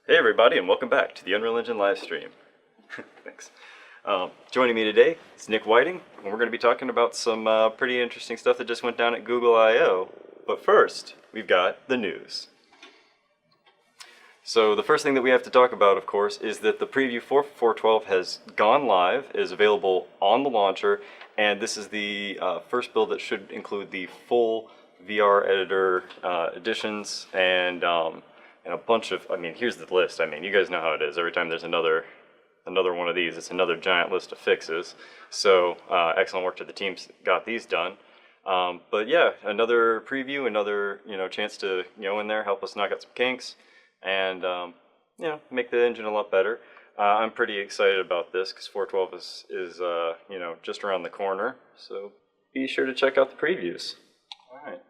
Hey everybody, and welcome back to the Unreal Engine live stream. Thanks. Joining me today is Nick Whiting, and we're going to be talking about some pretty interesting stuff that just went down at Google I/O. But first, we've got the news. So the first thing that we have to talk about, of course, is that the preview for 4.12 has gone live, is available on the launcher, and this is the first build that should include the full VR editor additions and a bunch of, here's the list. You guys know how it is. Every time there's another one of these, it's another giant list of fixes. So excellent work to the teams that got these done. But yeah, another preview, another chance to go in there, help us knock out some kinks, and make the engine a lot better. I'm pretty excited about this because 4.12 is just around the corner. So be sure to check out the previews. All right.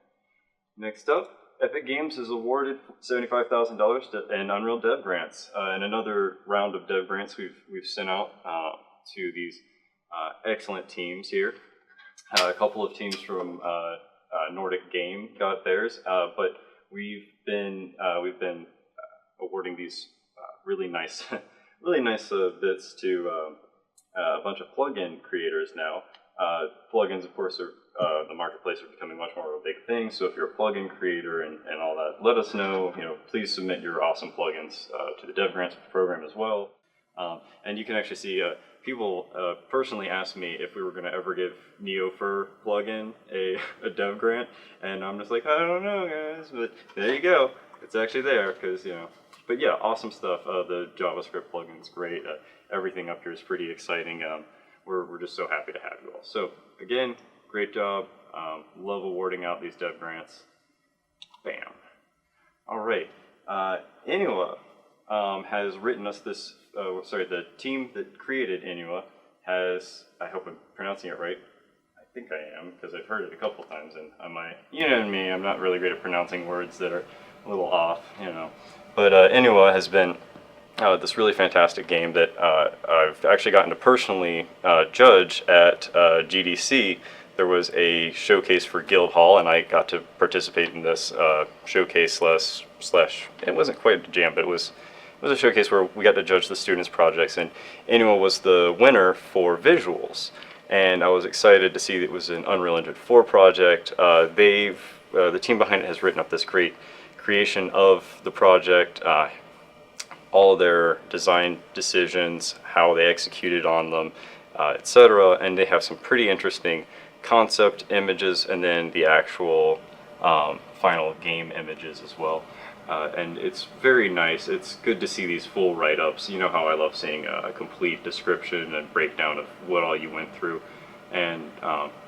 Next up, Epic Games has awarded $75,000 in Unreal Dev Grants, and another round of Dev Grants we've sent out to these excellent teams here. A couple of teams from Nordic Game got theirs, but we've been awarding these really nice bits to a bunch of plugin creators now. Plugins, of course, are the marketplace are becoming much more of a big thing. So if you're a plugin creator and all that, let us know. Please submit your awesome plugins to the Dev Grants program as well. And you can actually see people personally asked me if we were going to ever give UE4 plugin a Dev Grant, and I'm just like, I don't know, guys. But there you go. It's actually there because But yeah, awesome stuff. The JavaScript plugin's great. Everything up here is pretty exciting. We're just so happy to have you all. So again, great job. Love awarding out these Dev Grants. Bam. All right. Inua has written us this. The team that created Inua has. I hope I'm pronouncing it right. I think I am because I've heard it a couple times, and you know me, I'm not really great at pronouncing words that are a little off, But Inua has been this really fantastic game that I've actually gotten to personally judge at GDC. There was a showcase for Guildhall, and I got to participate in this showcase slash. It wasn't quite a jam, but it was a showcase where we got to judge the students' projects, and Inua was the winner for visuals. And I was excited to see that it was an Unreal Engine 4 project. The team behind it has written up this great creation of the project. All their design decisions, how they executed on them, etc. And they have some pretty interesting concept images and then the actual final game images as well. And it's very nice. It's good to see these full write-ups. You know how I love seeing a complete description and breakdown of what all you went through. And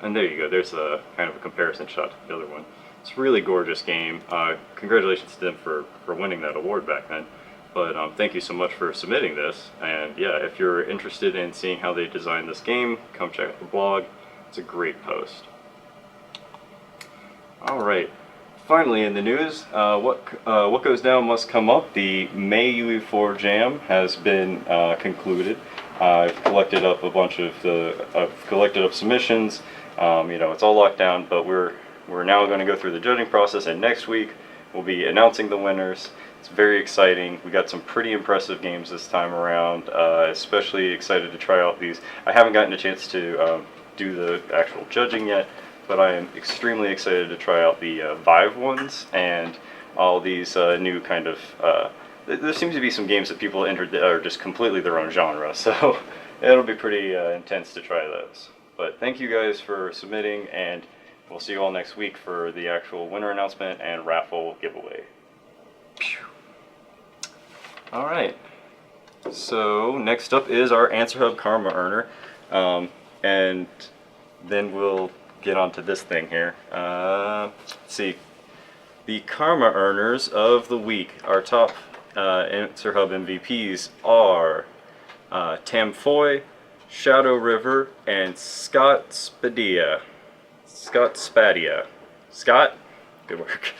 there you go. There's a kind of a comparison shot to the other one. It's a really gorgeous game. Congratulations to them for winning that award back then. But thank you so much for submitting this. And yeah, if you're interested in seeing how they designed this game, come check out the blog. It's a great post. All right. Finally, in the news, what goes down must come up. The May UE4 Jam has been concluded. I've collected up a bunch of submissions. It's all locked down, but we're now going to go through the judging process, and next week we'll be announcing the winners. It's very exciting. We got some pretty impressive games this time around. Especially excited to try out these. I haven't gotten a chance to do the actual judging yet, but I am extremely excited to try out the Vive ones and all these new kind of. There seems to be some games that people entered that are just completely their own genre, so it'll be pretty intense to try those. But thank you guys for submitting, and we'll see you all next week for the actual winner announcement and raffle giveaway. All right. So next up is our AnswerHub Karma Earner, and then we'll get onto this thing here. Let's see. The Karma Earners of the week, our top AnswerHub MVPs are Tam Foy, Shadow River, and Scott Spadia. Scott? Good work.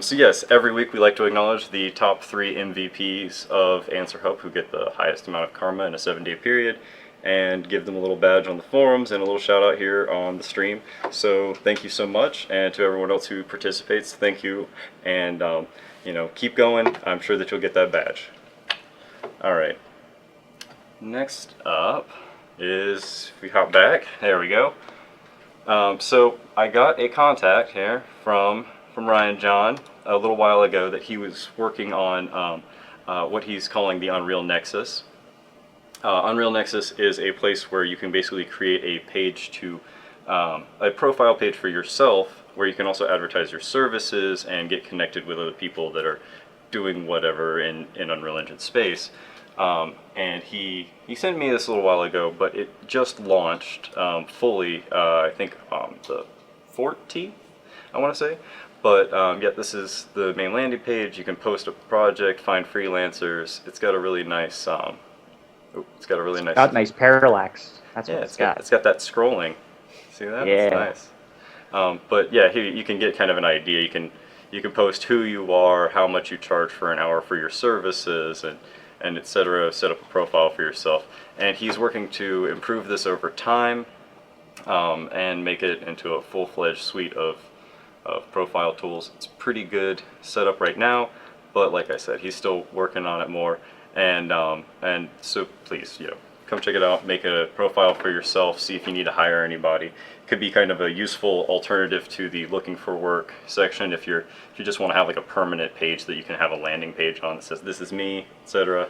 So yes, every week we like to acknowledge the top 3 MVPs of AnswerHub who get the highest amount of karma in a 7-day period, and give them a little badge on the forums and a little shout out here on the stream. So thank you so much, and to everyone else who participates, thank you, and keep going. I'm sure that you'll get that badge. All right. Next up is, if we hop back, there we go. So I got a contact here from Ryan John a little while ago that he was working on what he's calling the Unreal Nexus. Unreal Nexus is a place where you can basically create a page to, a profile page for yourself, where you can also advertise your services and get connected with other people that are doing whatever in Unreal Engine space. And he sent me this a little while ago, but it just launched fully, I think the 14th, I want to say. But yeah, this is the main landing page. You can post a project, find freelancers. It's got a really nice, it's got a really nice. Got nice parallax. That's what it's got. It's got that scrolling. See that? Yeah. That's nice. But yeah, here you can get kind of an idea. You can post who you are, how much you charge for an hour for your services, and etc. Set up a profile for yourself. And he's working to improve this over time and make it into a full-fledged suite of profile tools. It's pretty good setup right now, but like I said, he's still working on it more. And so please, come check it out. Make a profile for yourself. See if you need to hire anybody. Could be kind of a useful alternative to the looking for work section if you just want to have like a permanent page that you can have a landing page on that says this is me, etc.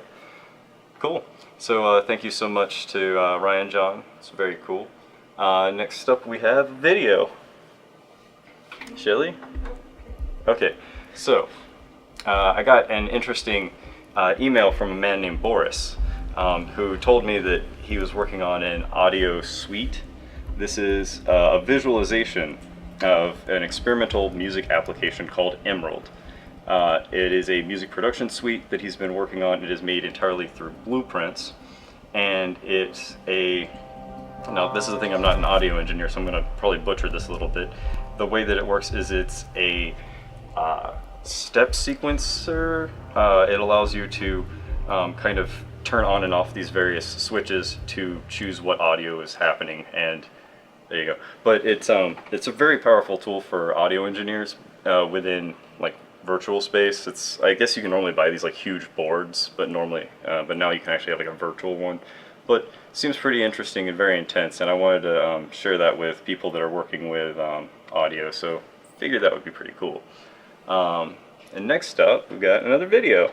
Cool. So thank you so much to Ryan John. It's very cool. Next up we have video. Shelly? Okay, so I got an interesting email from a man named Boris who told me that he was working on an audio suite. This is a visualization of an experimental music application called Emerald. It is a music production suite that he's been working on. It is made entirely through blueprints, and it's a, now this is the thing, I'm not an audio engineer, so I'm going to probably butcher this a little bit. The way that it works is it's a step sequencer. It allows you to kind of turn on and off these various switches to choose what audio is happening, and there you go. But it's a very powerful tool for audio engineers within like virtual space. It's, I guess you can normally buy these like huge boards, but now you can actually have like a virtual one. But it seems pretty interesting and very intense, and I wanted to share that with people that are working with audio, so figured that would be pretty cool. And next up, we've got another video.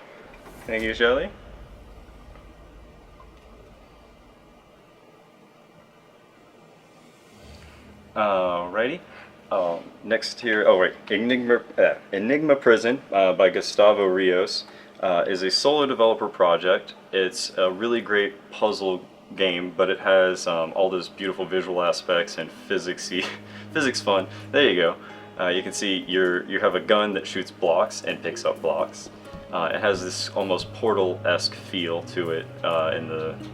Thank you, Shelly. Alrighty. Next here, oh right, Enigma Prison by Gustavo Rios is a solo developer project. It's a really great puzzle game, but it has all those beautiful visual aspects and physics fun. There you go. You can see you have a gun that shoots blocks and picks up blocks. It has this almost Portal-esque feel to it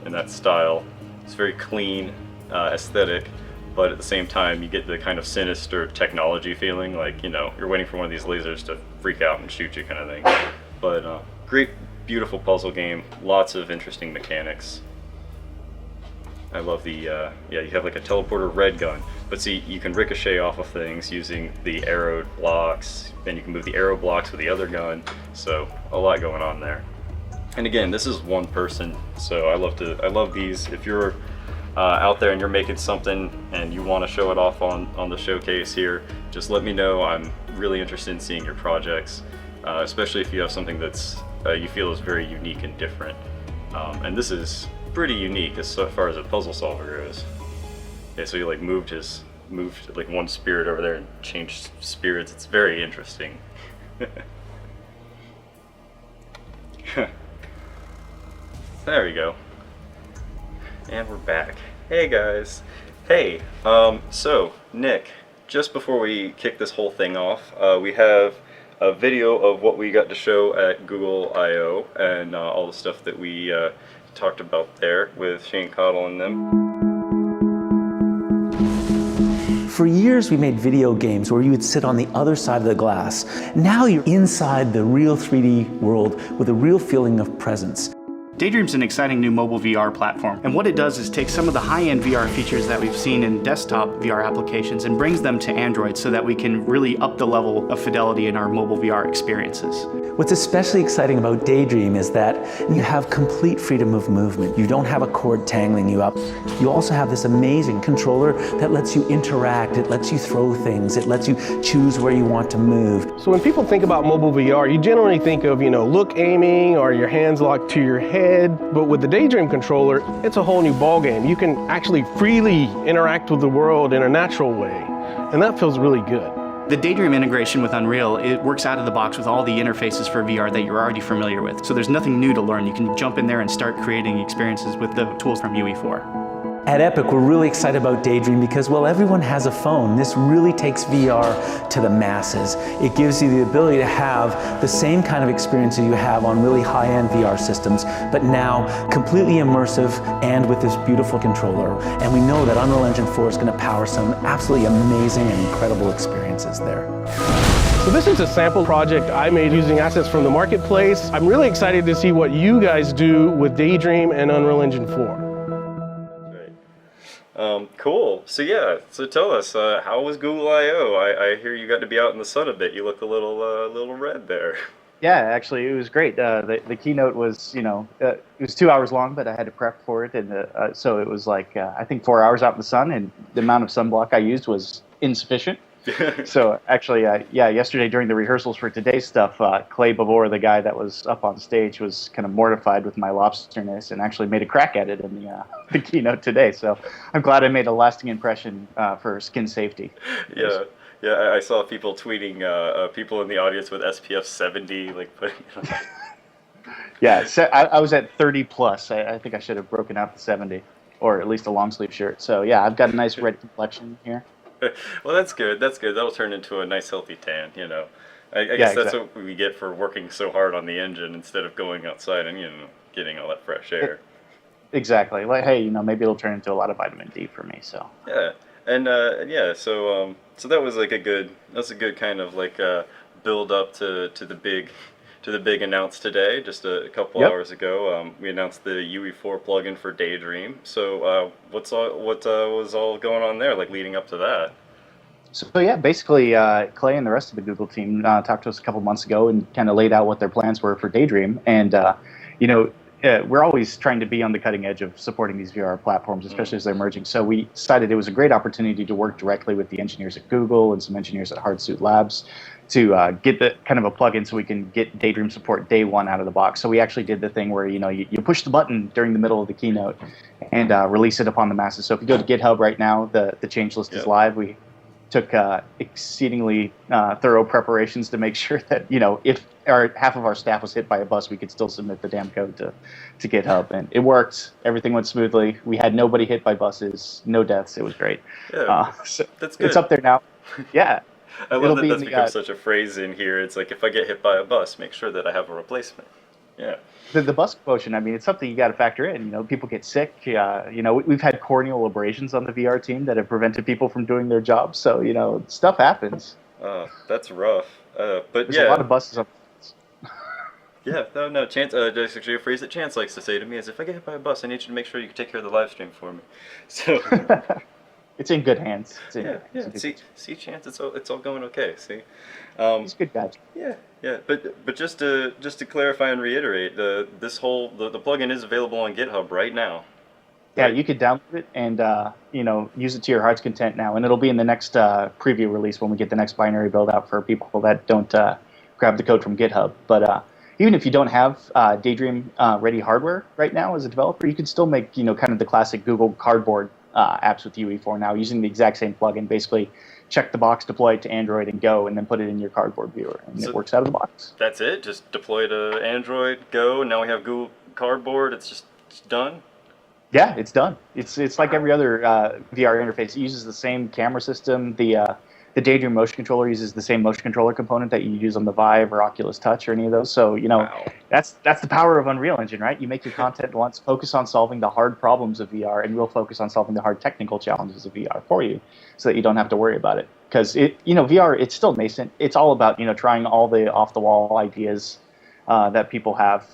in that style. It's very clean, aesthetic, but at the same time you get the kind of sinister technology feeling, like you're waiting for one of these lasers to freak out and shoot you kind of thing. But great, beautiful puzzle game, lots of interesting mechanics. I love the, yeah, you have like a teleporter red gun, but see, you can ricochet off of things using the arrow blocks, and you can move the arrow blocks with the other gun, so a lot going on there. And again, this is one person, so I love these. If you're out there and you're making something and you want to show it off on the showcase here, just let me know. I'm really interested in seeing your projects, especially if you have something that's you feel is very unique and different. And this is pretty unique as far as a puzzle solver goes. Yeah, so he like moved like one spirit over there and changed spirits. It's very interesting. There we go. And we're back. Hey guys. Hey, so Nick, just before we kick this whole thing off, we have a video of what we got to show at Google I/O and all the stuff that we talked about there with Shane Cottle and them. For years we made video games where you would sit on the other side of the glass. Now you're inside the real 3D world with a real feeling of presence. Daydream's an exciting new mobile VR platform, and what it does is take some of the high-end VR features that we've seen in desktop VR applications and brings them to Android so that we can really up the level of fidelity in our mobile VR experiences. What's especially exciting about Daydream is that you have complete freedom of movement. You don't have a cord tangling you up. You also have this amazing controller that lets you interact, it lets you throw things, it lets you choose where you want to move. So when people think about mobile VR, you generally think of, look aiming or your hands locked to your head. But with the Daydream controller, it's a whole new ballgame. You can actually freely interact with the world in a natural way. And that feels really good. The Daydream integration with Unreal, it works out of the box with all the interfaces for VR that you're already familiar with. So there's nothing new to learn. You can jump in there and start creating experiences with the tools from UE4. At Epic, we're really excited about Daydream because, well, everyone has a phone. This really takes VR to the masses. It gives you the ability to have the same kind of experience that you have on really high-end VR systems, but now completely immersive and with this beautiful controller. And we know that Unreal Engine 4 is going to power some absolutely amazing and incredible experiences there. So this is a sample project I made using assets from the marketplace. I'm really excited to see what you guys do with Daydream and Unreal Engine 4. Cool. So yeah, so tell us, how was Google I/O? I hear you got to be out in the sun a bit. You look a little red there. Yeah, actually, it was great. The keynote was, it was 2 hours long, but I had to prep for it, and so it was like I think 4 hours out in the sun, and the amount of sunblock I used was insufficient. So actually, yesterday during the rehearsals for today's stuff, Clay Babor, the guy that was up on stage, was kind of mortified with my lobsterness and actually made a crack at it in the keynote today. So I'm glad I made a lasting impression for skin safety. Yeah. Yeah, I saw people tweeting, people in the audience with SPF 70, like putting it on. Yeah, I was at 30 plus. I think I should have broken out the 70, or at least a long sleeve shirt. So yeah, I've got a nice red complexion here. Well, that's good. That's good. That'll turn into a nice healthy tan, I guess that's what we get for working so hard on the engine instead of going outside and, getting all that fresh air. Exactly. Like, hey, maybe it'll turn into a lot of vitamin D for me, so. Yeah. And so that was like a good kind of like build up to the big announce today. Just a couple hours ago, we announced the UE4 plugin for Daydream. So what was all going on there, like leading up to that? So yeah, basically Clay and the rest of the Google team talked to us a couple months ago and kind of laid out what their plans were for Daydream. And we're always trying to be on the cutting edge of supporting these VR platforms, especially as they're emerging. So we decided it was a great opportunity to work directly with the engineers at Google and some engineers at Hardsuit Labs to get the kind of a plugin so we can get Daydream support day one out of the box. So we actually did the thing where you push the button during the middle of the keynote and release it upon the masses. So if you go to GitHub right now, the change list is live. We took exceedingly thorough preparations to make sure that if half of our staff was hit by a bus, we could still submit the damn code to GitHub, and it worked. Everything went smoothly. We had nobody hit by buses, no deaths. It was great. Yeah, so that's good. It's up there now. Yeah. I love that that's become such a phrase in here. It's like, if I get hit by a bus, make sure that I have a replacement. Yeah. The bus quotient, I mean, it's something you got to factor in. People get sick. We've had corneal abrasions on the VR team that have prevented people from doing their jobs. So, stuff happens. That's rough. But There's a lot of buses up. Yeah, no, Chance, just actually a phrase that Chance likes to say to me is, if I get hit by a bus, I need you to make sure you take care of the live stream for me. So. It's in good hands. Yeah. See, Chance, it's all going okay. See, he's a good guy. Yeah. But just to clarify and reiterate, the plugin is available on GitHub right now. Yeah, you could download it and use it to your heart's content now, and it'll be in the next preview release when we get the next binary build out for people that don't grab the code from GitHub. But even if you don't have Daydream ready hardware right now as a developer, you can still make kind of the classic Google Cardboard apps with UE4 now using the exact same plugin. Basically, check the box, deploy it to Android, and go, and then put it in your Cardboard viewer, and it works out of the box. That's it? Just deploy to Android, go, and now we have Google Cardboard. It's done? Yeah, it's done. It's like every other VR interface. It uses the same camera system. The Daydream motion controller uses the same motion controller component that you use on the Vive or Oculus Touch or any of those. So, that's the power of Unreal Engine, right? You make your content once, focus on solving the hard problems of VR, and we'll focus on solving the hard technical challenges of VR for you so that you don't have to worry about it. Because, VR, it's still nascent. It's all about, trying all the off-the-wall ideas that people have.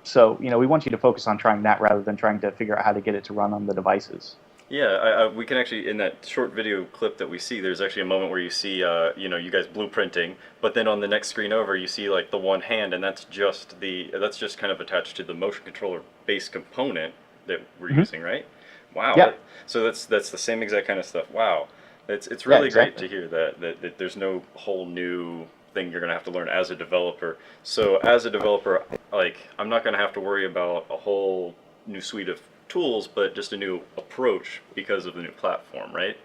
So we want you to focus on trying that rather than trying to figure out how to get it to run on the devices. Yeah, we can actually, in that short video clip that we see, there's actually a moment where you see, you guys blueprinting, but then on the next screen over, you see like the one hand, and that's just kind of attached to the motion controller base component that we're using, right? Wow. Yeah. So that's the same exact kind of stuff. Wow. It's Yeah, really exactly. great to hear that there's no whole new thing you're going to have to learn as a developer. So as a developer, like, I'm not going to have to worry about a whole new suite of tools, but just a new approach because of the new platform, right?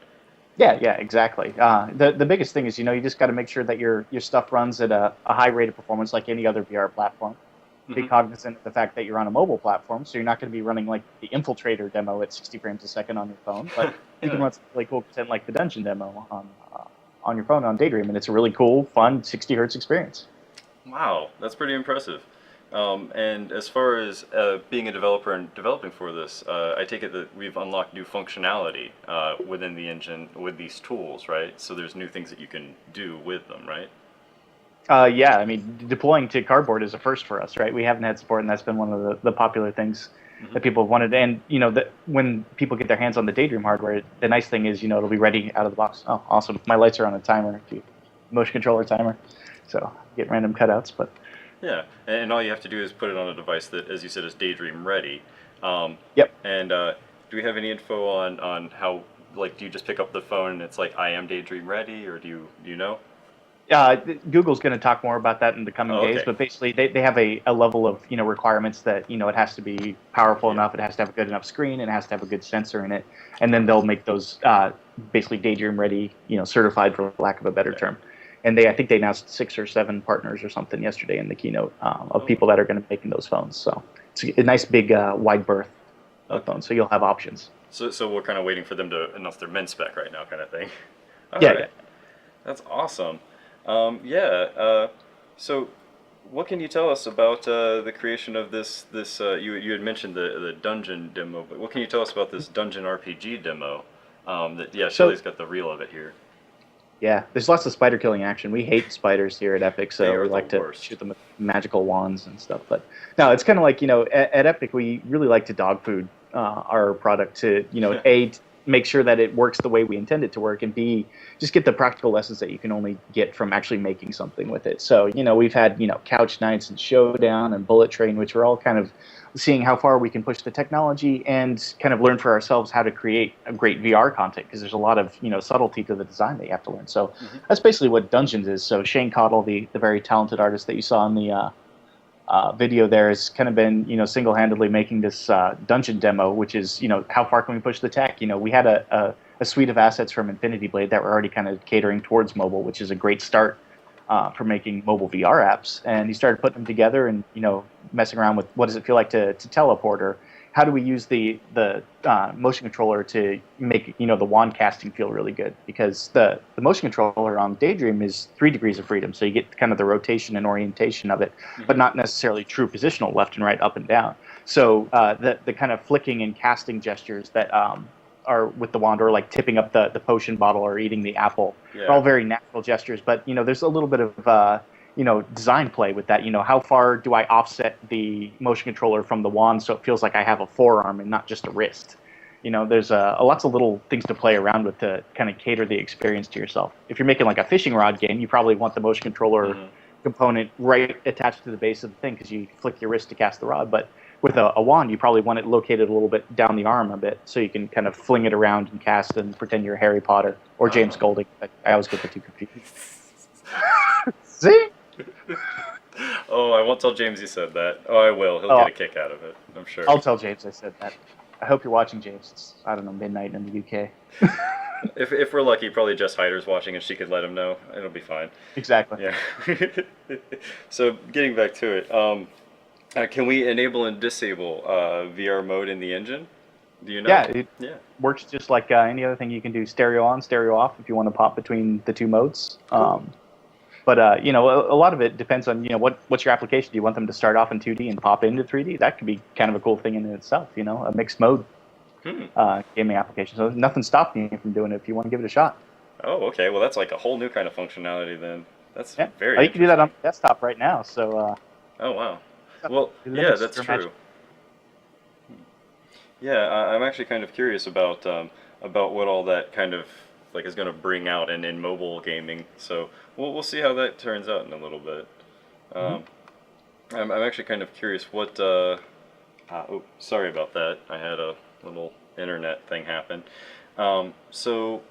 Yeah, exactly. The biggest thing is, you just got to make sure that your stuff runs at a high rate of performance like any other VR platform. Be cognizant of the fact that you're on a mobile platform, so you're not going to be running like the Infiltrator demo at 60 frames a second on your phone, but you can run some really cool content like the Dungeon demo on your phone on Daydream, and it's a really cool, fun 60 hertz experience. Wow, that's pretty impressive. And as far as being a developer and developing for this, I take it that we've unlocked new functionality within the engine with these tools, right? So there's new things that you can do with them, right? Yeah, I mean, deploying to Cardboard is a first for us, right? We haven't had support, and that's been one of the popular things that people have wanted. And when people get their hands on the Daydream hardware, the nice thing is, it'll be ready out of the box. Oh, awesome! My lights are on a timer, motion controller timer, so get random cutouts. But yeah, and all you have to do is put it on a device that, as you said, is Daydream ready. Yep. And do we have any info on how, like, do you just pick up the phone and it's like, I am Daydream ready, or do you know? Google's going to talk more about that in the coming days, but basically they have a level of requirements that it has to be powerful enough, it has to have a good enough screen, it has to have a good sensor in it, and then they'll make those basically Daydream ready, certified, for lack of a better term. And I think they announced 6 or 7 partners or something yesterday in the keynote of people that are going to be making those phones. So it's a nice big wide berth of phone, so you'll have options. So we're kind of waiting for them to announce their min spec right now, kind of thing. Yeah. That's awesome. So what can you tell us about the creation of this? You had mentioned the dungeon demo, but what can you tell us about this dungeon RPG demo? Shelley's got the reel of it here. Yeah, there's lots of spider killing action. We hate spiders here at Epic, so we like to shoot them with magical wands and stuff. But no, it's kind of like, at Epic, we really like to dog food our product to, A, make sure that it works the way we intend it to work, and B, just get the practical lessons that you can only get from actually making something with it. So, we've had, Couch Nights and Showdown and Bullet Train, which are all kind of seeing how far we can push the technology and kind of learn for ourselves how to create a great VR content, because there's a lot of, subtlety to the design that you have to learn. So that's basically what Dungeons is. So Shane Cottle, the very talented artist that you saw in the video there, has kind of been, single-handedly making this dungeon demo, which is, how far can we push the tech? We had a suite of assets from Infinity Blade that were already kind of catering towards mobile, which is a great start for making mobile VR apps. And he started putting them together and, messing around with what does it feel like to teleport, or how do we use the motion controller to make, the wand casting feel really good? Because the motion controller on Daydream is 3 degrees of freedom, so you get kind of the rotation and orientation of it, but not necessarily true positional left and right, up and down. So the kind of flicking and casting gestures that are with the wand, or like tipping up the potion bottle or eating the apple, are all very natural gestures. But there's a little bit of design play with that. How far do I offset the motion controller from the wand so it feels like I have a forearm and not just a wrist? There's lots of little things to play around with to kind of cater the experience to yourself. If you're making like a fishing rod game, you probably want the motion controller component right attached to the base of the thing, because you flick your wrist to cast the rod. But with a wand, you probably want it located a little bit down the arm a bit, so you can kind of fling it around and cast and pretend you're Harry Potter or James Golding. I always get the two confused. See? Oh, I won't tell James you said that. Oh, I will. He'll get a kick out of it, I'm sure. I'll tell James I said that. I hope you're watching, James. It's, I don't know, midnight in the UK. If we're lucky, probably Jess Hyder's watching and she could let him know. It'll be fine. Exactly. Yeah. So getting back to it, can we enable and disable VR mode in the engine? Do you know? Yeah, it works just like any other thing you can do. Stereo on, stereo off, if you want to pop between the two modes. Cool. But a lot of it depends on what's your application. Do you want them to start off in 2D and pop into 3D? That could be kind of a cool thing in itself. A mixed mode gaming application. So nothing's stopping you from doing it if you want to give it a shot. Oh, okay. Well, that's like a whole new kind of functionality then. That's very. You can do that on desktop right now. So. Oh wow. Well, It yeah, limits that's your true. Yeah, I'm actually kind of curious about what all that kind of like is going to bring out in mobile gaming. So we'll see how that turns out in a little bit. Um, I'm actually kind of curious what. Oh, sorry about that. I had a little internet thing happen. So,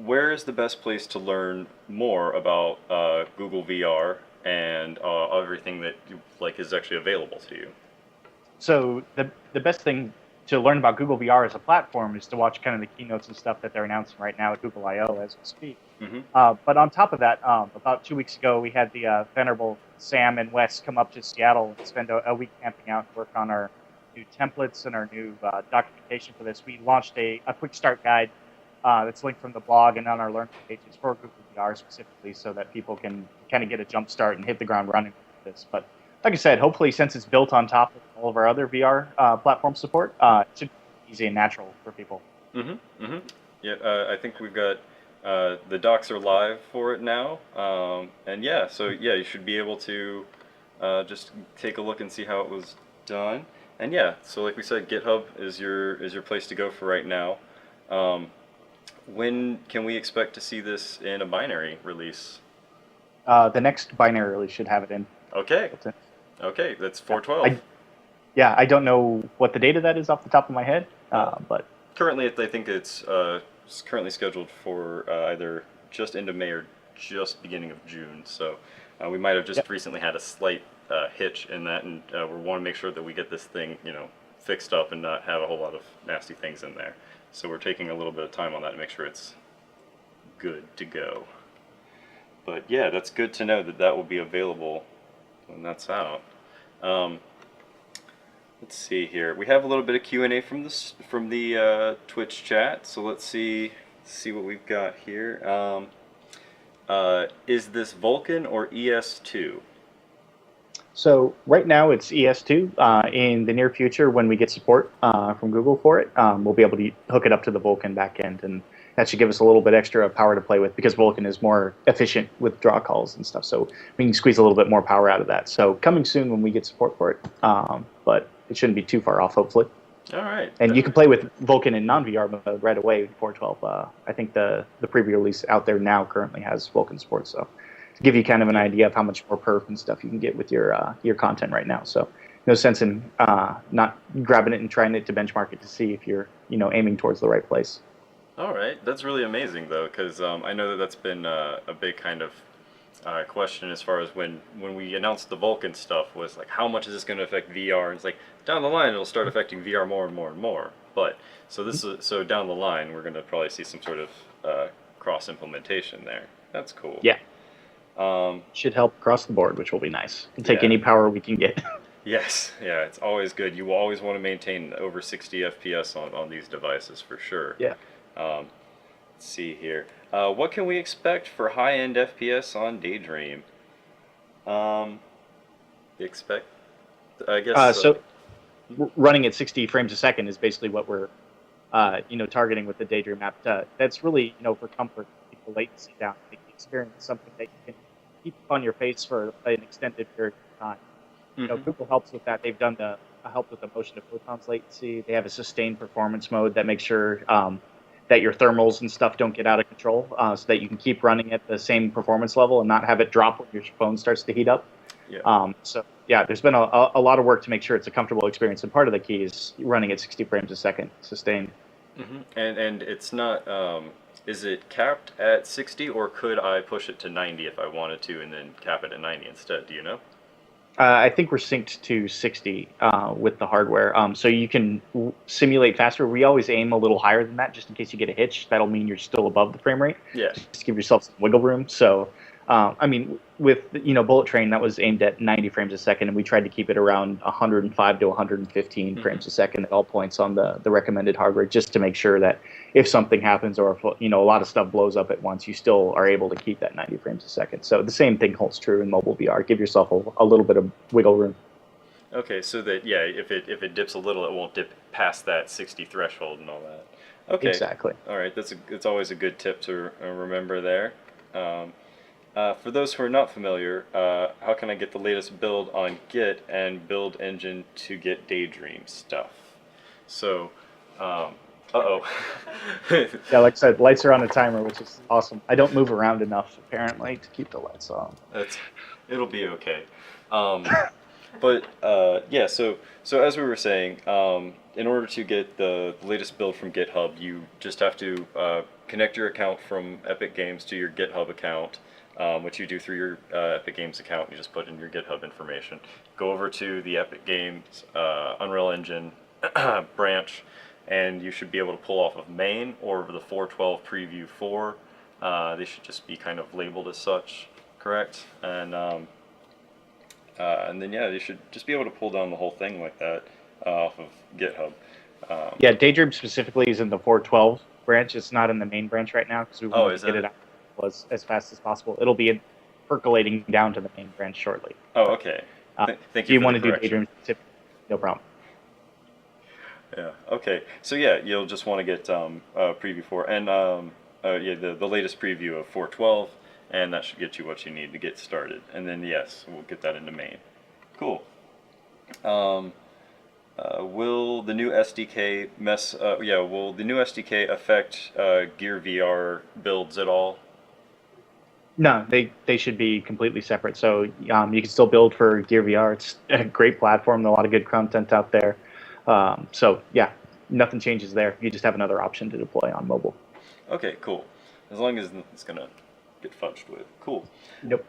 where is the best place to learn more about Google VR and everything that like is actually available to you? So the best thing to learn about Google VR as a platform is to watch kind of the keynotes and stuff that they're announcing right now at Google I/O as we speak. Hmm. But on top of that, about 2 weeks ago, we had the venerable Sam and Wes come up to Seattle and spend a week camping out and work on our new templates and our new documentation for this. We launched a quick start guide that's linked from the blog and on our learning pages for Google VR specifically, so that people can kind of get a jump start and hit the ground running with this. But like I said, hopefully, since it's built on top of all of our other VR platform support, it should be easy and natural for people. Yeah, I think we've got the docs are live for it now, and yeah, so yeah, you should be able to just take a look and see how it was done. And yeah, so like we said, GitHub is your place to go for right now. When can we expect to see this in a binary release? The next binary release should have it in. Okay, Built in. okay, that's 412. Yeah, I don't know what the date of that is off the top of my head, but Currently, I think it's currently scheduled for either just end of May or just beginning of June. So we might have just recently had a slight hitch in that, and we want to make sure that we get this thing, fixed up and not have a whole lot of nasty things in there. So we're taking a little bit of time on that to make sure it's good to go. But yeah, that's good to know that that will be available when that's out. Let's see here. We have a little bit of Q&A from the Twitch chat. So let's see what we've got here. Is this Vulkan or ES2? so right now it's ES2. In the near future, when we get support from Google for it, we'll be able to hook it up to the Vulkan backend, and that should give us a little bit extra power to play with, because Vulkan is more efficient with draw calls and stuff. So we can squeeze a little bit more power out of that. So coming soon when we get support for it, but it shouldn't be too far off, hopefully. All right. And you can play with Vulkan in non-VR mode right away with 412. I think the preview release out there now currently has Vulkan support, so to give you kind of an idea of how much more perf and stuff you can get with your content right now. So no sense in not grabbing it and trying it to benchmark it to see if you're aiming towards the right place. All right, that's really amazing though, because I know that that's been a big kind of question as far as when we announced the Vulkan stuff was like, how much is this going to affect VR? And it's like down the line it'll start affecting VR more and more and more. But so down the line we're going to probably see some sort of cross implementation there. That's cool. Yeah. Should help across the board, which will be nice. And take Yeah. any power we can get. Yes, yeah, it's always good. You will always want to maintain over 60 FPS on these devices for sure. Yeah. Let's see here. What can we expect for high-end FPS on Daydream? Expect, I guess. Running at 60 frames a second is basically what we're, targeting with the Daydream app. That's really, for comfort, keep the latency down, make the experience something that you can keep on your face for an extended period of time. Google helps with that. They've done help with the motion to photons latency. They have a sustained performance mode that makes sure that your thermals and stuff don't get out of control, so that you can keep running at the same performance level and not have it drop when your phone starts to heat up. Yeah. There's been a lot of work to make sure it's a comfortable experience, and part of the key is running at 60 frames a second sustained. And it's not. Is it capped at 60, or could I push it to 90 if I wanted to, and then cap it at 90 instead? Do you know? I think we're synced to 60 with the hardware, so you can simulate faster. We always aim a little higher than that, just in case you get a hitch. That'll mean you're still above the frame rate. Yeah. Just give yourself some wiggle room. So, with Bullet Train, that was aimed at 90 frames a second, and we tried to keep it around 105 to 115 frames a second at all points on the recommended hardware, just to make sure that if something happens or if a lot of stuff blows up at once, you still are able to keep that 90 frames a second. So the same thing holds true in mobile VR. Give yourself a little bit of wiggle room. Okay, so that if it dips a little, it won't dip past that 60 threshold and all that. Okay. Exactly. All right, it's always a good tip to remember there. For those who are not familiar, how can I get the latest build on Git and build engine to get Daydream stuff? So, uh-oh. Yeah, like I said, lights are on a timer, which is awesome. I don't move around enough, apparently, to keep the lights on. It'll be okay. But yeah, so as we were saying, in order to get the latest build from GitHub, you just have to connect your account from Epic Games to your GitHub account, which you do through your Epic Games account. You just put in your GitHub information. Go over to the Epic Games Unreal Engine branch, and you should be able to pull off of main or the 4.12 preview 4. They should just be kind of labeled as such, correct? And then yeah, you should just be able to pull down the whole thing like that off of GitHub. Yeah, Daydream specifically is in the 4.12 branch. It's not in the main branch right now because we want to get it out as fast as possible. It'll be percolating down to the main branch shortly. Oh, okay. Thank you. Do you for want the to do correction. Daydream specifically? No problem. Yeah. Okay. So yeah, you'll just want to get preview 4 and yeah, the latest preview of 4.12, and that should get you what you need to get started. And then yes, we'll get that into main. Cool. Will the new SDK will the new SDK affect Gear VR builds at all? No, they should be completely separate. So you can still build for Gear VR. It's a great platform. There's a lot of good content out there. So yeah, nothing changes there. You just have another option to deploy on mobile. Okay, cool. As long as it's gonna get fudged with. Cool. Yep.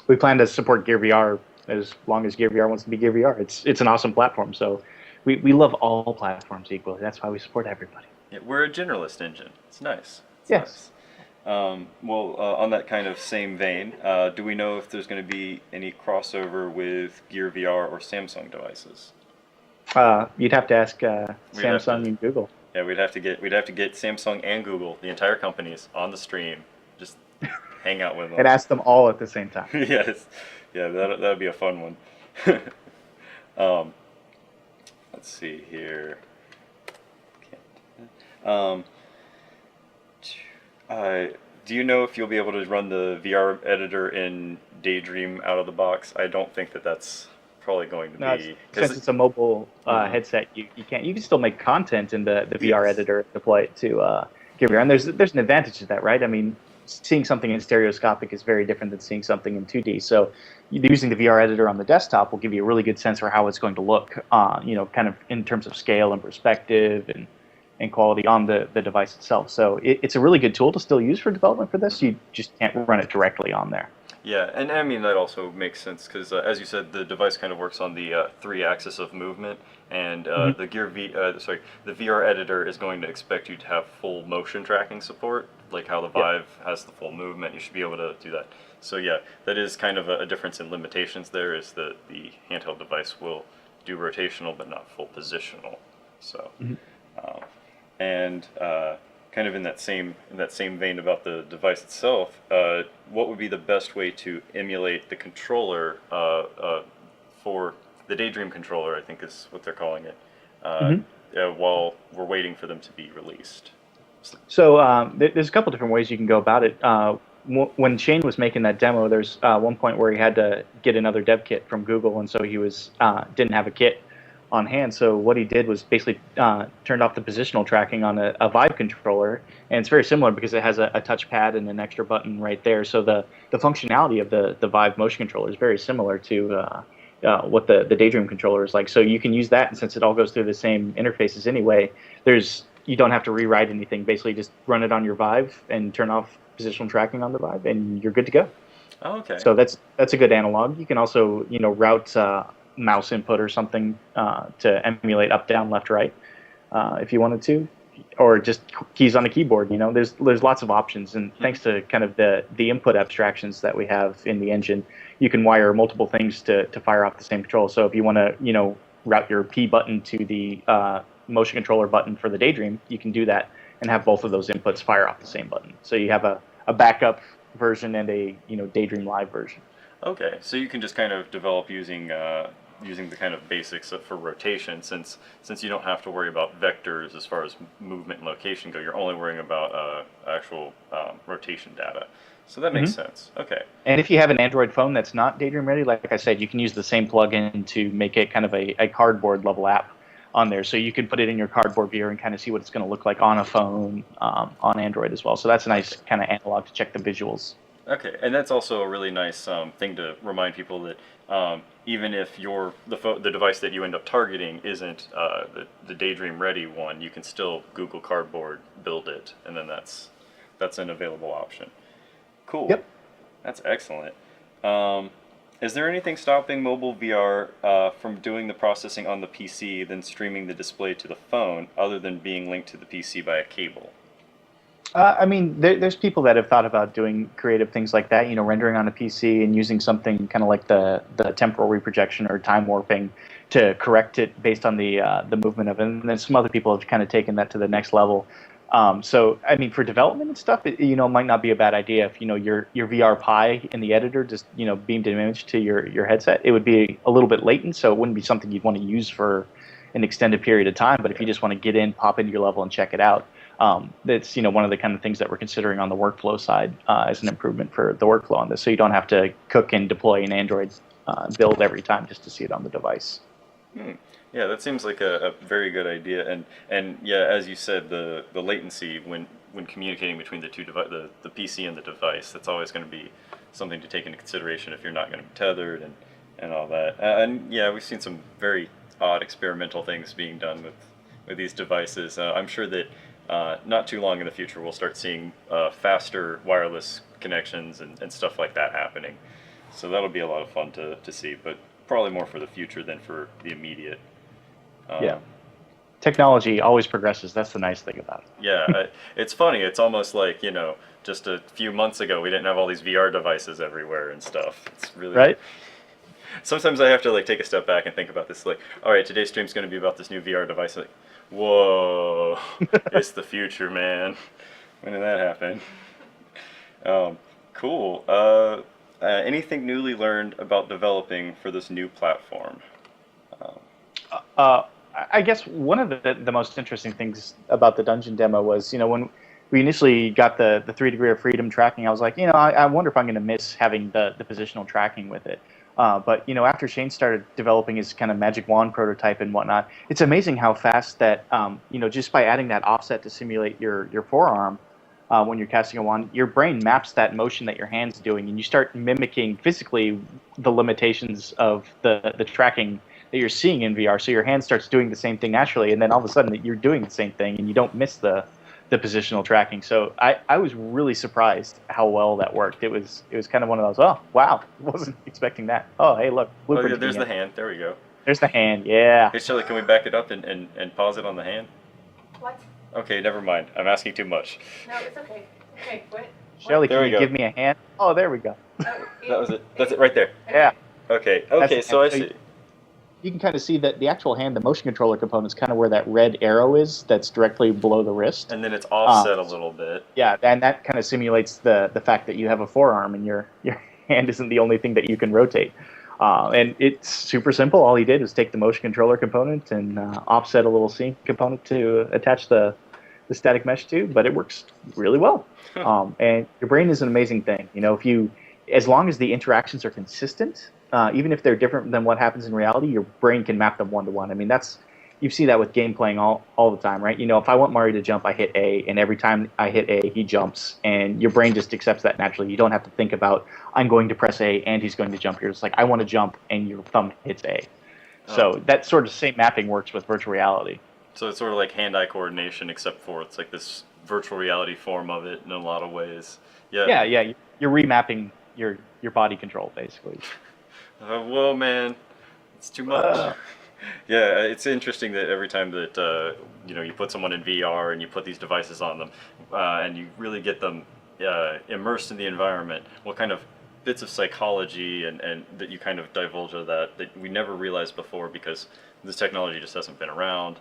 We plan to support Gear VR as long as Gear VR wants to be Gear VR. It's an awesome platform. So we love all platforms equally. That's why we support everybody. Yeah, we're a generalist engine. It's nice. It's yes. Nice. On that kind of same vein, do we know if there's going to be any crossover with Gear VR or Samsung devices? You'd have to ask Samsung and Google. Yeah, we'd have to get Samsung and Google, the entire companies, on the stream. Just hang out with them and ask them all at the same time. Yes, yeah, that'd be a fun one. Let's see here. Do you know if you'll be able to run the VR editor in Daydream out of the box? I don't think that's probably going to be. Since it's a mobile headset, you can't. You can still make content in the VR editor, deploy it to Gear VR, and there's an advantage to that, right? I mean, seeing something in stereoscopic is very different than seeing something in 2D. So using the VR editor on the desktop will give you a really good sense for how it's going to look, kind of in terms of scale and perspective and quality on the device itself. So it's a really good tool to still use for development for this. You just can't run it directly on there. Yeah, and I mean that also makes sense because as you said, the device kind of works on the 3-axis of movement, and the VR editor is going to expect you to have full motion tracking support, like how the Vive has the full movement. You should be able to do that. So yeah, that is kind of a difference in limitations. There is that the handheld device will do rotational but not full positional. So, kind of in that same vein about the device itself, what would be the best way to emulate the controller for the Daydream controller, I think is what they're calling it, while we're waiting for them to be released? So there's a couple different ways you can go about it. When Shane was making that demo, there's one point where he had to get another dev kit from Google, and so he didn't have a kit on hand. So what he did was basically turned off the positional tracking on a Vive controller, and it's very similar because it has a touchpad and an extra button right there. So the functionality of the Vive motion controller is very similar to what the Daydream controller is like. So you can use that, and since it all goes through the same interfaces anyway, you don't have to rewrite anything. Basically, just run it on your Vive and turn off positional tracking on the Vive, and you're good to go. Oh, okay. So that's a good analog. You can also route mouse input or something to emulate up, down, left, right if you wanted to, or just keys on the keyboard. There's lots of options, and thanks to kind of the input abstractions that we have in the engine, you can wire multiple things to fire off the same control. So if you want to route your P button to the motion controller button for the Daydream, you can do that and have both of those inputs fire off the same button. So you have a backup version and a Daydream Live version. Okay, so you can just kind of develop using the kind of basics for rotation, since you don't have to worry about vectors as far as movement and location go. You're only worrying about actual rotation data. So that makes sense. Okay. And if you have an Android phone that's not Daydream ready, like I said, you can use the same plugin to make it kind of a cardboard level app on there. So you can put it in your cardboard viewer and kind of see what it's going to look like on a phone on Android as well. So that's a nice kind of analog to check the visuals. Okay, and that's also a really nice thing to remind people that even if the device that you end up targeting isn't the Daydream ready one, you can still Google Cardboard, build it, and then that's an available option. Cool. Yep. That's excellent. Is there anything stopping mobile VR from doing the processing on the PC, then streaming the display to the phone, other than being linked to the PC by a cable? I mean, there's people that have thought about doing creative things like that, rendering on a PC and using something kind of like the temporal reprojection or time warping to correct it based on the movement of it. And then some other people have kind of taken that to the next level. So, I mean, for development and stuff, it might not be a bad idea if, your VR Pi in the editor just, beamed an image to your headset. It would be a little bit latent, so it wouldn't be something you'd want to use for an extended period of time. But if you just want to get in, pop into your level and check it out, that's one of the kind of things that we're considering on the workflow side as an improvement for the workflow on this. So you don't have to cook and deploy an Android build every time just to see it on the device. Yeah, that seems like a very good idea. And yeah, as you said, the latency when communicating between the two the PC and the device, that's always going to be something to take into consideration if you're not going to be tethered and all that. And yeah, we've seen some very odd experimental things being done with these devices. I'm sure that not too long in the future we'll start seeing faster wireless connections and stuff like that happening. So that'll be a lot of fun to see, but probably more for the future than for the immediate. Yeah. Technology always progresses. That's the nice thing about it. Yeah, it's funny. It's almost like, just a few months ago we didn't have all these VR devices everywhere and stuff. It's really... Right? Sometimes I have to take a step back and think about this. All right, today's stream's going to be about this new VR device. Whoa, it's the future, man. When did that happen? Cool. Anything newly learned about developing for this new platform? I guess one of the most interesting things about the dungeon demo was, when we initially got the 3 degree of freedom tracking, I was like, I wonder if I'm going to miss having the positional tracking with it. But after Shane started developing his kind of magic wand prototype and whatnot, it's amazing how fast that just by adding that offset to simulate your forearm when you're casting a wand, your brain maps that motion that your hand's doing, and you start mimicking physically the limitations of the tracking that you're seeing in VR. So your hand starts doing the same thing naturally, and then all of a sudden you're doing the same thing, and you don't miss the positional tracking. So I was really surprised how well that worked. It was kind of one of those, oh, wow, wasn't expecting that. Oh, hey, look. Oh, yeah, there's the hand. There we go. There's the hand, yeah. Hey, Shelley, can we back it up and pause it on the hand? What? Okay, never mind. I'm asking too much. No, it's okay. Okay, what? Shelley, There can we you go. give me a hand? Oh, there we go. That was it. That's it right there. Yeah. Okay, That's- so I so see. You can kind of see that the actual hand, the motion controller component, is kind of where that red arrow is that's directly below the wrist. And then it's offset a little bit. Yeah, and that kind of simulates the fact that you have a forearm and your hand isn't the only thing that you can rotate. And it's super simple. All he did was take the motion controller component and offset a little sync component to attach the static mesh to, but it works really well. And your brain is an amazing thing. As long as the interactions are consistent, even if they're different than what happens in reality, your brain can map them one-to-one. I mean, you see that with game playing all the time, right? If I want Mario to jump, I hit A, and every time I hit A, he jumps, and your brain just accepts that naturally. You don't have to think about, I'm going to press A, and he's going to jump here. It's like, I want to jump, and your thumb hits A. So that sort of same mapping works with virtual reality. So it's sort of like hand-eye coordination, except for it's like this virtual reality form of it in a lot of ways. Yeah. Yeah. You're remapping your body control, basically. Whoa, man, it's too much. Yeah, it's interesting that every time that you put someone in VR and you put these devices on them, and you really get them immersed in the environment, what kind of bits of psychology and that you kind of divulge of that we never realized before because this technology just hasn't been around.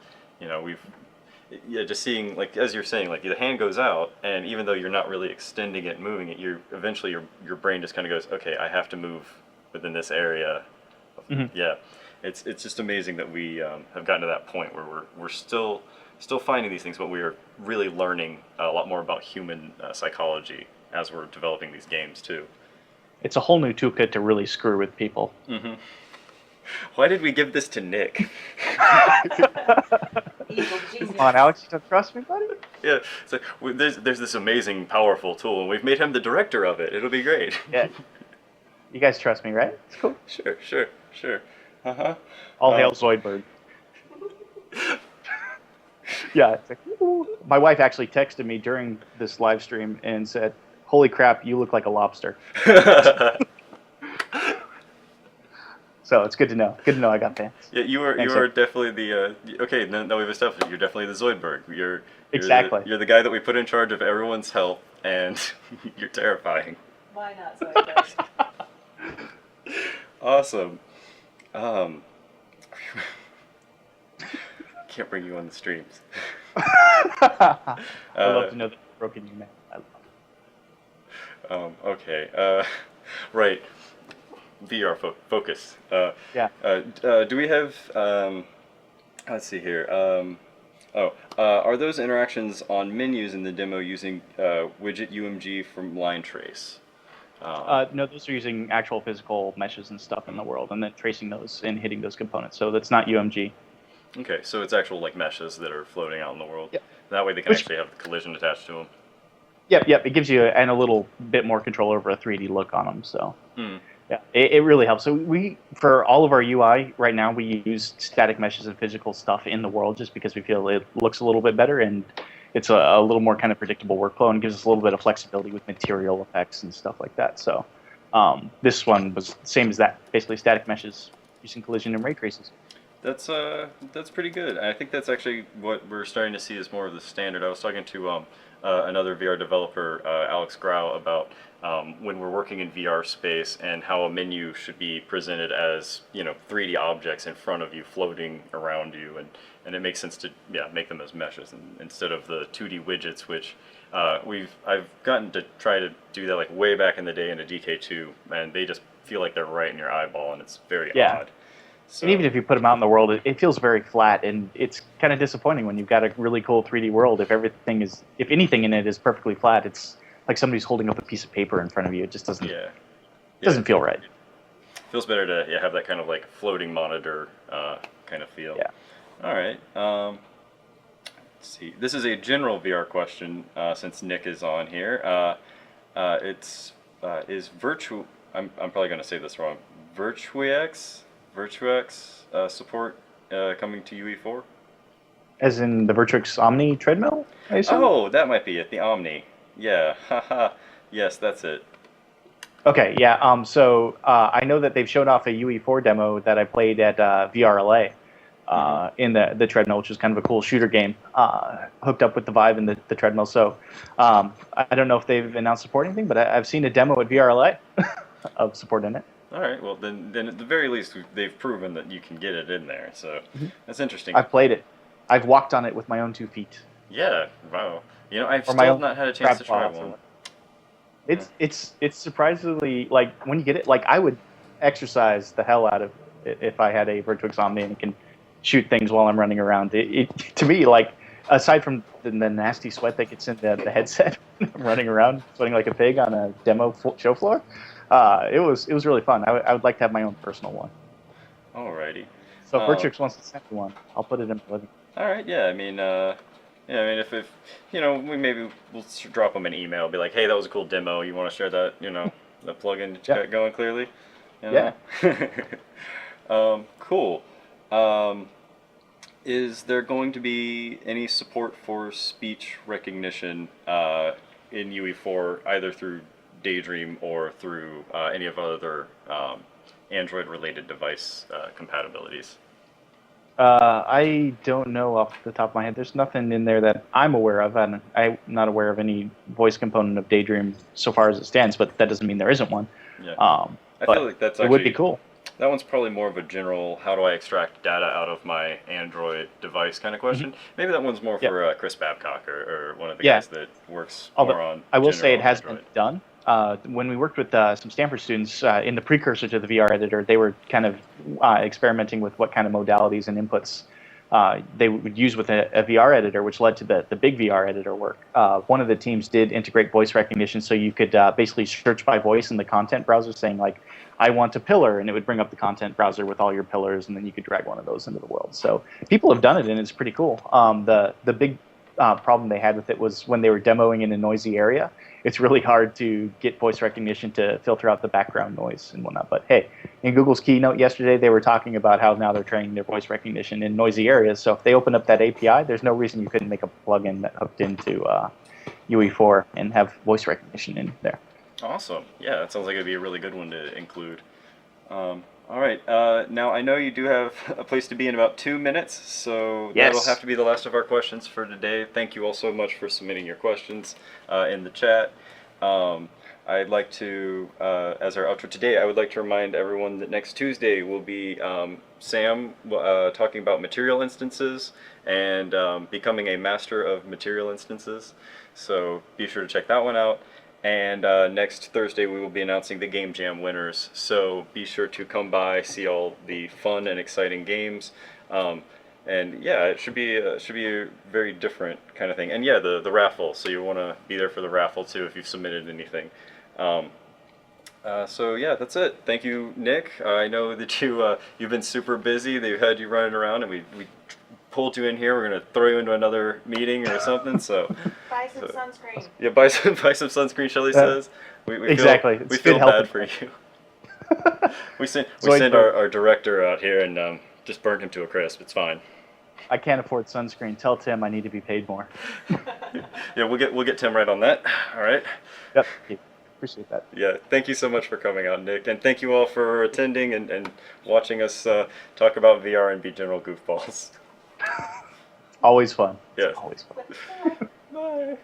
Just seeing, as you're saying, the hand goes out, and even though you're not really extending it, moving it, eventually your brain just kind of goes, okay, I have to move within this area. Mm-hmm. Yeah, it's just amazing that we have gotten to that point where we're still finding these things, but we are really learning a lot more about human psychology as we're developing these games too. It's a whole new toolkit to really screw with people. Why did we give this to Nick? Evil Jesus. Come on, Alex, you don't trust me, buddy? Yeah, so there's this amazing, powerful tool, and we've made him the director of it. It'll be great. Yeah. You guys trust me, right? It's cool. Sure. Uh-huh. All hail Zoidberg. Yeah. It's like, ooh. My wife actually texted me during this live stream and said, "Holy crap, you look like a lobster." So it's good to know. Good to know I got fans. Yeah, you are definitely the okay. Now we've established you're definitely the Zoidberg. You're Exactly. you're the guy that we put in charge of everyone's health, and you're terrifying. Why not Zoidberg? Awesome. Can't bring you on the streams. I love to know that you've broken your man. I love it. Okay. Right. VR focus. Yeah. Do we have? Let's see here. Are those interactions on menus in the demo using widget UMG from line trace? No, those are using actual physical meshes and stuff in the world, and then tracing those and hitting those components. So that's not UMG. Okay, so it's actual like meshes that are floating out in the world. Yep. That way they can actually have the collision attached to them. Yep. It gives you a little bit more control over a 3D look on them. So yeah, it really helps. So for all of our UI right now, we use static meshes and physical stuff in the world just because we feel it looks a little bit better and it's a little more kind of predictable workflow and gives us a little bit of flexibility with material effects and stuff like that. So this one was the same as that, basically static meshes using collision and ray traces. That's pretty good. I think that's actually what we're starting to see as more of the standard. I was talking to another VR developer, Alex Grau, about when we're working in VR space and how a menu should be presented as 3D objects in front of you, floating around you, and it makes sense to make them as meshes instead of the 2D widgets, which I've gotten to try to do that like way back in the day in a DK2, and they just feel like they're right in your eyeball, and it's very odd. So, and even if you put them out in the world, it feels very flat, and it's kind of disappointing when you've got a really cool 3D world. If anything in it is perfectly flat, it's like somebody's holding up a piece of paper in front of you. It just doesn't feel right. Feels better to have that kind of like floating monitor kind of feel. Yeah. All right. Let's see. This is a general VR question since Nick is on here. Is Virtu? I'm probably going to say this wrong. Virtuex support coming to UE4? As in the Virtuix Omni treadmill, I assume? Oh, that might be it. The Omni. Yeah. Haha. Yes, that's it. Okay, yeah. So I know that they've shown off a UE4 demo that I played at VRLA in the treadmill, which is kind of a cool shooter game, hooked up with the Vive and the treadmill. So I don't know if they've announced support or anything, but I've seen a demo at VRLA of support in it. All right. Well, then at the very least, they've proven that you can get it in there. So that's interesting. I've played it. I've walked on it with my own 2 feet. Yeah. Wow. I've Or still not had a chance to try crab one. It's surprisingly, like, when you get it, like, I would exercise the hell out of it if I had a Virtuix Omni and can shoot things while I'm running around. To me, like, aside from the nasty sweat that gets in the headset, I'm running around sweating like a pig on a demo show floor. It was really fun. I would like to have my own personal one. Alrighty. So if Virtuix wants to send me one, I'll put it in my living room. All right. Yeah. I mean, if we'll drop them an email, be like, hey, that was a cool demo. You want to share that? The plugin that you got going clearly. Yeah. Cool. Is there going to be any support for speech recognition in UE4, either through Daydream or through any of other Android-related device compatibilities? I don't know off the top of my head. There's nothing in there that I'm aware of, and I'm not aware of any voice component of Daydream so far as it stands, but that doesn't mean there isn't one. Yeah. I feel like that's it would be cool. That one's probably more of a general, how do I extract data out of my Android device kind of question. Maybe that one's more for Chris Babcock or one of the guys that works more on I will say it has Android. been done. When we worked with some Stanford students in the precursor to the VR editor, they were kind of experimenting with what kind of modalities and inputs they would use with a VR editor, which led to the big VR editor work. One of the teams did integrate voice recognition, so you could basically search by voice in the content browser, saying like, I want a pillar, and it would bring up the content browser with all your pillars, and then you could drag one of those into the world. So people have done it, and it's pretty cool. The big problem they had with it was when they were demoing in a noisy area, it's really hard to get voice recognition to filter out the background noise and whatnot. But hey, in Google's keynote yesterday, they were talking about how now they're training their voice recognition in noisy areas. So if they open up that API, there's no reason you couldn't make a plugin that hooked into UE4 and have voice recognition in there. Awesome. Yeah, that sounds like it'd be a really good one to include. All right. Now, I know you do have a place to be in about 2 minutes, so Yes. that'll have to be the last of our questions for today. Thank you all so much for submitting your questions in the chat. I'd like to, as our outro today, I would like to remind everyone that next Tuesday will be Sam talking about material instances and becoming a master of material instances. So be sure to check that one out. And next Thursday we will be announcing the Game Jam winners. So be sure to come by, see all the fun and exciting games. And yeah, it should be a very different kind of thing. And yeah, the raffle. So you want to be there for the raffle too if you've submitted anything. So yeah, that's it. Thank you, Nick. I know that you've been super busy. They've had you running around, and we pulled you in here. We're gonna throw you into another meeting or something. So Buy some sunscreen. yeah, buy some sunscreen. Shelley says. We Exactly. Feel, It's we feel good bad helping. for you. we sent our director out here and just burnt him to a crisp. It's fine. I can't afford sunscreen. Tell Tim I need to be paid more. Yeah, we'll get Tim right on that. All right. Yep. Appreciate that. Yeah, thank you so much for coming out, Nick, and thank you all for attending and watching us talk about VR and be general goofballs. Always fun. Yes. Always fun. Bye.